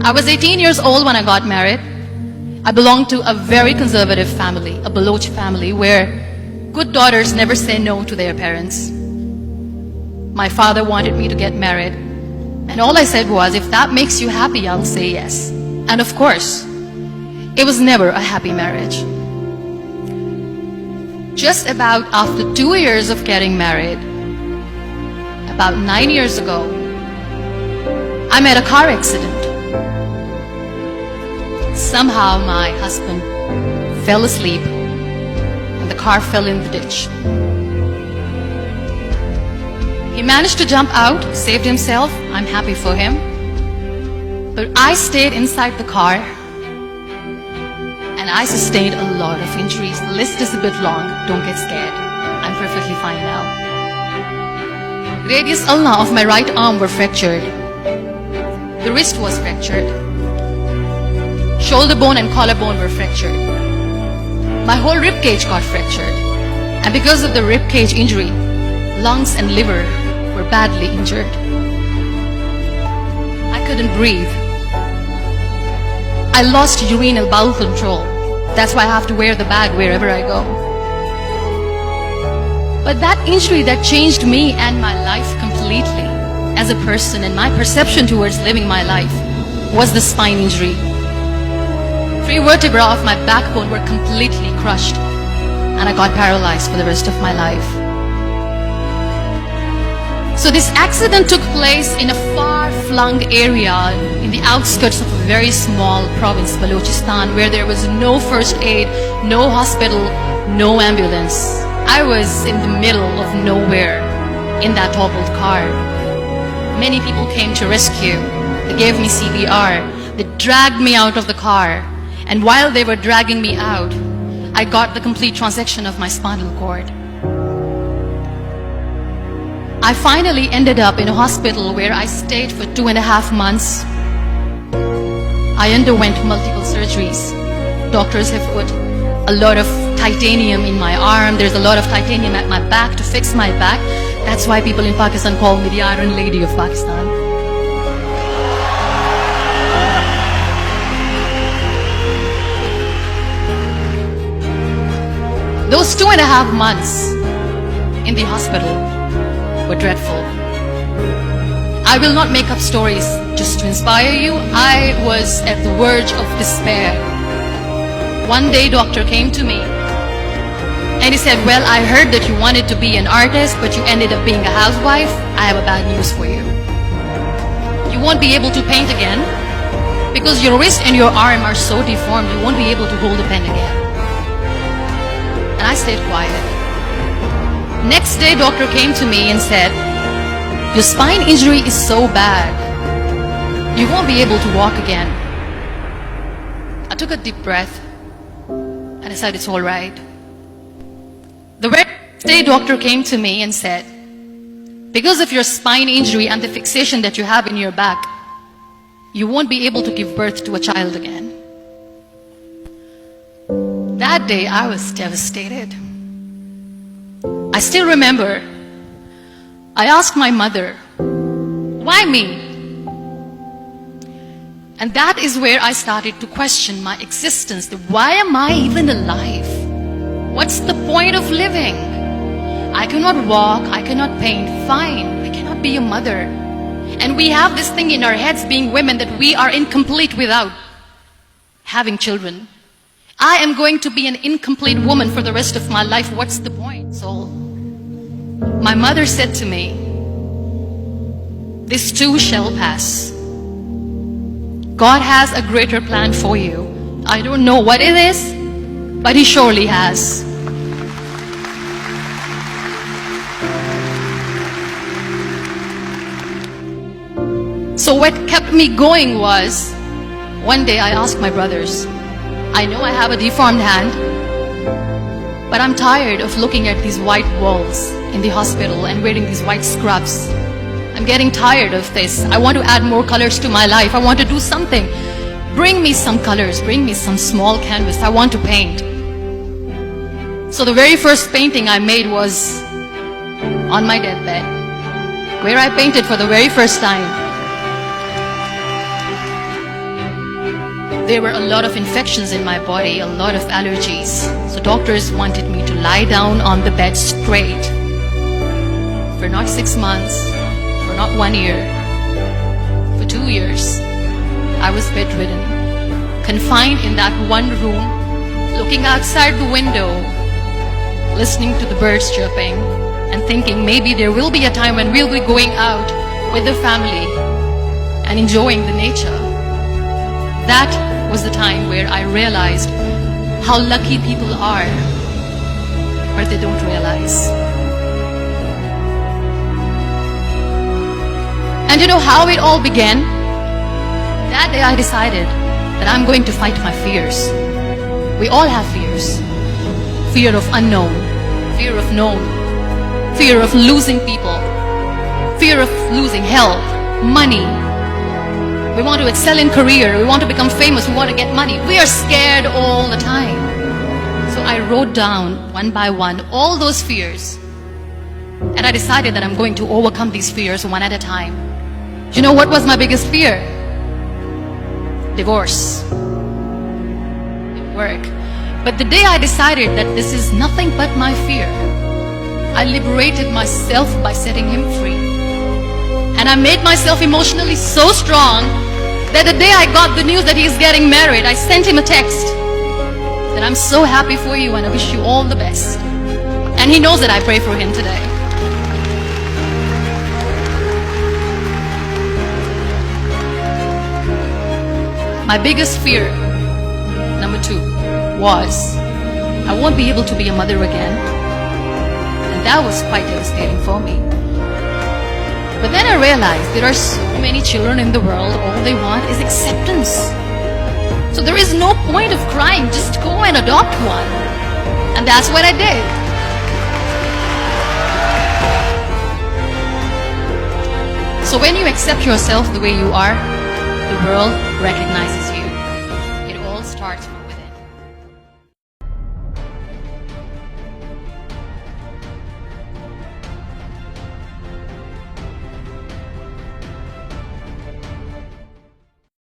I was 18 years old when I got married. I belonged to a very conservative family, a Baloch family, where good daughters never say no to their parents. My father wanted me to get married, and all I said was, if that makes you happy, I'll say yes. And of course, it was never a happy marriage. Just about after 2 years of getting married, about 9 years ago, I met a car accident. Somehow my husband fell asleep and the car fell in the ditch. He managed to jump out, saved himself. I'm happy for him. But I stayed inside the car and I sustained a lot of injuries. The list is a bit long. Don't get scared. I'm perfectly fine now. Radius ulna of my right arm were fractured. The wrist was fractured. Shoulder bone and collarbone were fractured. My whole rib cage got fractured. And because of the rib cage injury, lungs and liver were badly injured. I couldn't breathe. I lost urinary bowel control. That's why I have to wear the bag wherever I go. But that injury that changed me and my life completely as a person and my perception towards living my life was the spine injury. 3 vertebrae of my backbone were completely crushed and I got paralyzed for the rest of my life. So this accident took place in a far-flung area in the outskirts of a very small province, Balochistan, where there was no first aid, no hospital, no ambulance. I was in the middle of nowhere in that toppled car. Many people came to rescue. They gave me CPR. They dragged me out of the car. And while they were dragging me out, I got the complete transection of my spinal cord. I finally ended up in a hospital where I stayed for 2.5 months. I underwent multiple surgeries. Doctors have put a lot of titanium in my arm. There's a lot of titanium at my back to fix my back. That's why people in Pakistan call me the Iron Lady of Pakistan. Those 2.5 months in the hospital were dreadful. I will not make up stories just to inspire you. I was at the verge of despair. One day, doctor came to me and he said, well, I heard that you wanted to be an artist, but you ended up being a housewife. I have a bad news for you. You won't be able to paint again because your wrist and your arm are so deformed, you won't be able to hold a pen again. And I stayed quiet. Next day, doctor came to me and said, your spine injury is so bad, you won't be able to walk again. I took a deep breath and I said, it's all right. The very next day, doctor came to me and said, because of your spine injury and the fixation that you have in your back, you won't be able to give birth to a child again. That day, I was devastated. I still remember, I asked my mother, why me? And that is where I started to question my existence. Why am I even alive? What's the point of living? I cannot walk, I cannot paint, fine, I cannot be a mother. And we have this thing in our heads, being women, that we are incomplete without having children. I am going to be an incomplete woman for the rest of my life. What's the point? So my mother said to me, this too shall pass. God has a greater plan for you. I don't know what it is, but He surely has. So what kept me going was, one day I asked my brothers, I know I have a deformed hand, but I'm tired of looking at these white walls in the hospital and wearing these white scrubs. I'm getting tired of this. I want to add more colors to my life. I want to do something. Bring me some colors. Bring me some small canvas. I want to paint. So the very first painting I made was on my deathbed, where I painted for the very first time. There were a lot of infections in my body, a lot of allergies. So doctors wanted me to lie down on the bed straight for not 6 months, for not 1 year, for 2 years. I was bedridden, confined in that one room, looking outside the window, listening to the birds chirping, and thinking maybe there will be a time when we'll be going out with the family and enjoying the nature. That was the time where I realized how lucky people are, but they don't realize. And you know how it all began? That day I decided that I'm going to fight my fears. We all have fears. Fear of unknown, fear of known, fear of losing people, fear of losing health, money. We want to excel in career, we want to become famous, we want to get money. We are scared all the time. So I wrote down one by one all those fears. And I decided that I'm going to overcome these fears one at a time. Do you know what was my biggest fear? Divorce. Didn't work. But the day I decided that this is nothing but my fear, I liberated myself by setting him free. And I made myself emotionally so strong that the day I got the news that he's getting married, I sent him a text that I'm so happy for you and I wish you all the best. And he knows that I pray for him today. My biggest fear, number 2, was I won't be able to be a mother again. And that was quite devastating for me. But then I realized there are so many children in the world, all they want is acceptance. So there is no point of crying, just go and adopt one. And that's what I did. So when you accept yourself the way you are, the world recognizes you.